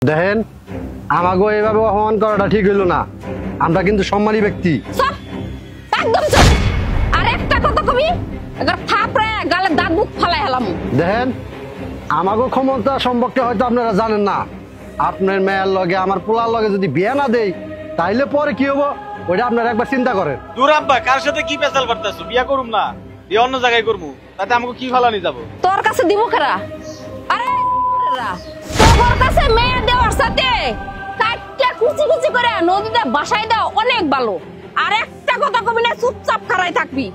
দেখেন আমাগো এইভাবে অপমান করাটা ঠিক হইল না। আমরা কিন্তু সম্মানী ব্যক্তি। চুপ, একদম চুপ। আর একটা কথা কবি, এবার থাপড়ে গালে দাঁত মুখ ফালাই হলাম। দেখেন আমাগো ক্ষমতা সম্পর্কে হয়তো আপনারা জানেন না। আপনার মেয়ের লগে আমার পোলার লগে যদি বিয়ে না দেই তাইলে পরে কি হবো ওইটা আপনারা একবার চিন্তা করেন। দূর আব্বা, কার সাথে কি পেশাল করতেছো? বিয়া করুম না, বিয়ে অন্য জায়গায় করবো, তাতে আমাকে কি ফালানি যাবো? তোর কাছে দিব কেরা? আরে তোর কাছে মেয়ে দেওয়ার সাথে কাটটা কুচি কুচি করে নদীতে বাসায় দাও অনেক ভালো। আর একটা কথা কবি না, চুপচাপ খাড়াই থাকবি।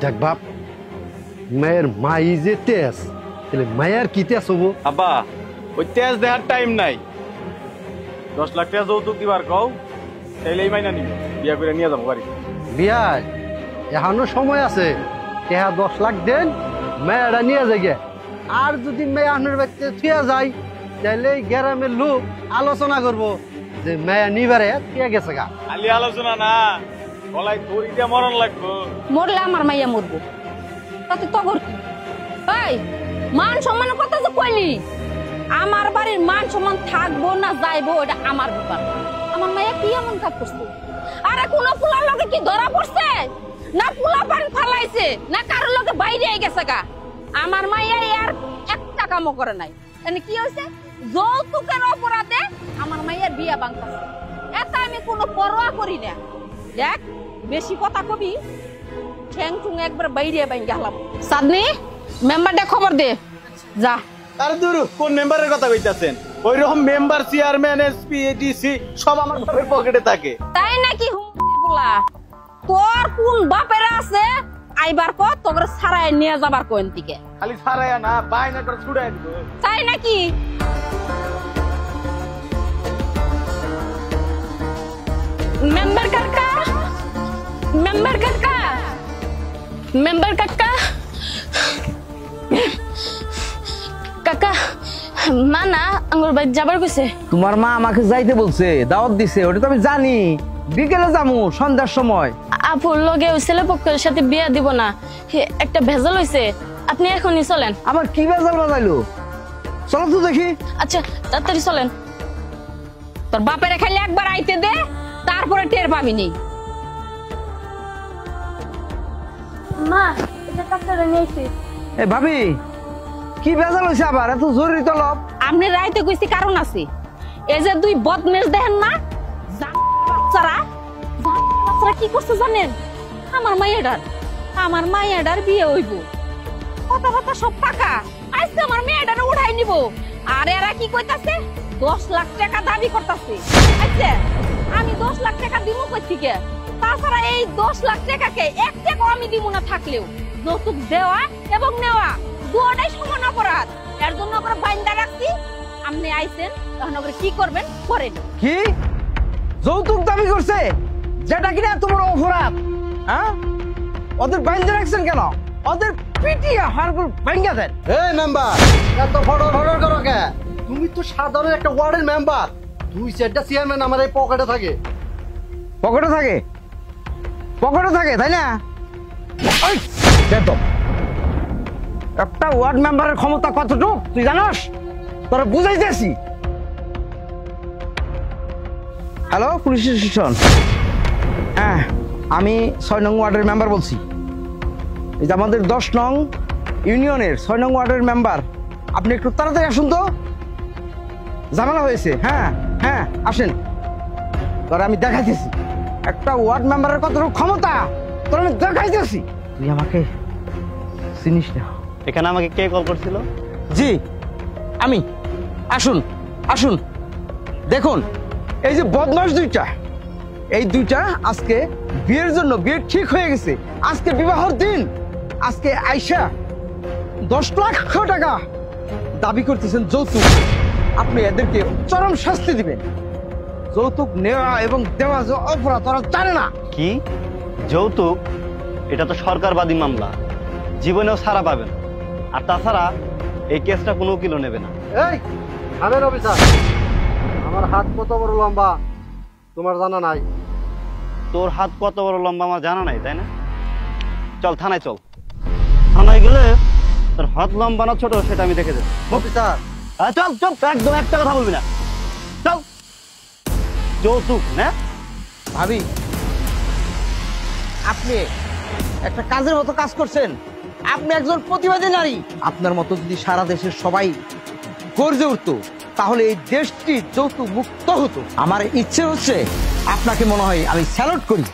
দেখ বাপ, মেয়ের মাই যে তেজ, তাহলে মায়ের কি তেজ হবো? আব্বা ওই তেজ দেওয়ার টাইম নাই। 10 লাখ টাকা যৌতুক দিবার কও, তাইলেই মাইনা নিবি, বিয়া করে নিয়ে যাবো বাড়ি। বিয়ায় এখনো সময় আছে। 10 লাখ দেন, মেয়েটা নিয়ে যাগে। আর যদি মেয়ে আপনার ব্যক্তি থুয়া যায় তাহলে গ্রামের লোক আলোচনা করবো যে মেয়ে নিবারে থুয়া গেছে গা। খালি আলোচনা না, গলায় দড়ি দিয়ে মরণ লাগবো। মরলে আমার মাইয়া মরবো, তাতে তগর কি? এই মান সম্মানের কথা তো কইলি, আমার বাড়ির মান সম্মান থাকবো না যাইবো এটা আমার ব্যাপার। আমার মাইয়া কি এমন কাজ করছে? আরে কোন পোলার লগে কি ধরা পড়ছে না? পোলা পান ফালাইছে না কারোর লগে বাইরে গেছে গা? আমার মাইয়া আর একটা কামও করে নাই। মানে কি হয়েছে? যৌতুকের অপরাধে আমার মাইয়ার বিয়া ভাঙতাছে। এটা আমি কোনো পরোয়া করি না। দেখ বেশি কথা কবি, ঠ্যাং ঠুং একবার বাইরে বাইরে গেলাম। সাদনি মেম্বারটা খবর দে যা। আরে দূর, কোন মেম্বারের কথা কইতাছেন? ওই রকম মেম্বার, চেয়ারম্যান, এসপি, এডিসি সব আমার বাপের পকেটে থাকে। তাই নাকি? হুমলা তোর কোন বাপের আছে আইবার কো তোর ছাড়াই নিয়ে যাবার কোন দিকে? খালি ছাড়ায়া না, বাইনা করে ছুড়াই দিব। তাই নাকি? মেম্বার কাকা, মেম্বার কাকা, মেম্বার কাকা, কাকা মা না আঙ্গুর বাড়ি যাবার কইছে। তোমার মা আমাকে যাইতে বলছে, দাওয়াত দিছে, ওটা তো আমি জানি। বিকেলে যামু সন্ধ্যার সময়। আপুর লগে ওই ছেলে পক্ষের সাথে বিয়া দিব না, একটা ভেজাল হইছে। আপনি এখনই চলেন। আবার কি বেজাল বাজাইলো? চলো তো দেখি। আচ্ছা তাড়াতাড়ি চলেন। তোর বাপের খালি একবার আইতে দে, তারপরে টের পাবি নি। মা এটা ডাক্তারে নিয়েছি। এ ভাবি, কি বেজাল হইছে আবার? এত জরুরি তলব? আপনি রাইতে কইছি কারণ আছে। এই যে দুই বদমেশ দেখেন না, বাচ্চারা কি করছে জানেন? আমার মাইয়াডার বিয়ে হইব, কথাবার্তা সব পাকা। আজকে আমার মেয়েটারে উঠাই নিব। আর এরা কি কইতাছে? 10 লাখ টাকা দাবি করতেছে। আচ্ছা আমি 10 লাখ টাকা দিব কই থেকে? তাছাড়া এই 10 লাখ টাকাকে 1 টাকাও আমি দিব না থাকলেও। যৌতুক দেওয়া এবং নেওয়া দুটোটাই সমান অপরাধ। এর জন্য আমরা বাইন্দা রাখছি। আপনি আইছেন, তখন ওরা কি করবেন করেন। কি যৌতুক দাবি করছে? যেটা কিনা তোমার অপরাধ। হ্যাঁ, ওদের বাইন্দা রাখছেন কেন? ওদের পিটিয়ে হাড়গুলো ভাঙা দেন। এই মেম্বার এত ফটো করো কে? তুমি তো সাধারণ একটা ওয়ার্ডের মেম্বার। 2-4টা চেয়ারম্যান আমার এই পকেটে থাকে। পকেটে থাকে? পকেটে থাকে তাই না? ওই দেখো, একটা ওয়ার্ড মেম্বারের ক্ষমতা কতটুক তুই জানোস? তোরা বুঝাইতেছি। Hello police station. হ্যাঁ, আমি 6 নং ওয়ার্ডের মেম্বার বলছি। এই যে আমাদের 10 নং ইউনিয়নের 6 নং ওয়ার্ডের মেম্বার। আপনি একটু তাড়াতাড়ি আসুন তো, ঝামেলা হয়েছে। হ্যাঁ হ্যাঁ আসেন, তোরা আমি দেখাইতেছি একটা ওয়ার্ড মেম্বারের কতটুকু ক্ষমতা তোরা আমি দেখাইতেছি। তুই আমাকে চিনিস না? এখানে আমাকে কে কল করছিল? জি আমি। আসুন আসুন, দেখুন এই যে বদমাশ দুইটা, এই দুইটা আজকে বিয়ের জন্য বিয়ে ঠিক হয়ে গেছে। আজকে বিবাহর দিন। আজকে আইসা 10 লাখ টাকা দাবি করতেছেন যৌতুক। আপনি এদেরকে চরম শাস্তি দিবেন। যৌতুক নেওয়া এবং দেওয়া যে অপরাধ তারা জানে না। কি যৌতুক? এটা তো সরকারবাদী মামলা, জীবনেও ছাড়া পাবেন। আর তাছাড়া এই কেসটা কোনো উকিলও নেবে না। এই থামেন অফিসার, আমার হাত কত বড় লম্বা তোমার জানা নাই? তোর হাত কত বড় লম্বা আমার জানা নাই, তাই না? চল থানায় চল। থানায় গেলে তোর হাত লম্বা না ছোট সেটা আমি দেখে দেবো। অফিসার চল চল, একদম একটা কথা বলবি না। যৌতুক না? ভাবি, আপনি একটা কাজের মতো কাজ করছেন। আপনি একজন প্রতিবাদী নারী। আপনার মতো যদি সারা দেশের সবাই গর্জে উঠতো, তাহলে এই দেশটি যৌতুক মুক্ত হতো। আমার ইচ্ছে হচ্ছে আপনাকে মনে হয় আমি স্যালুট করি।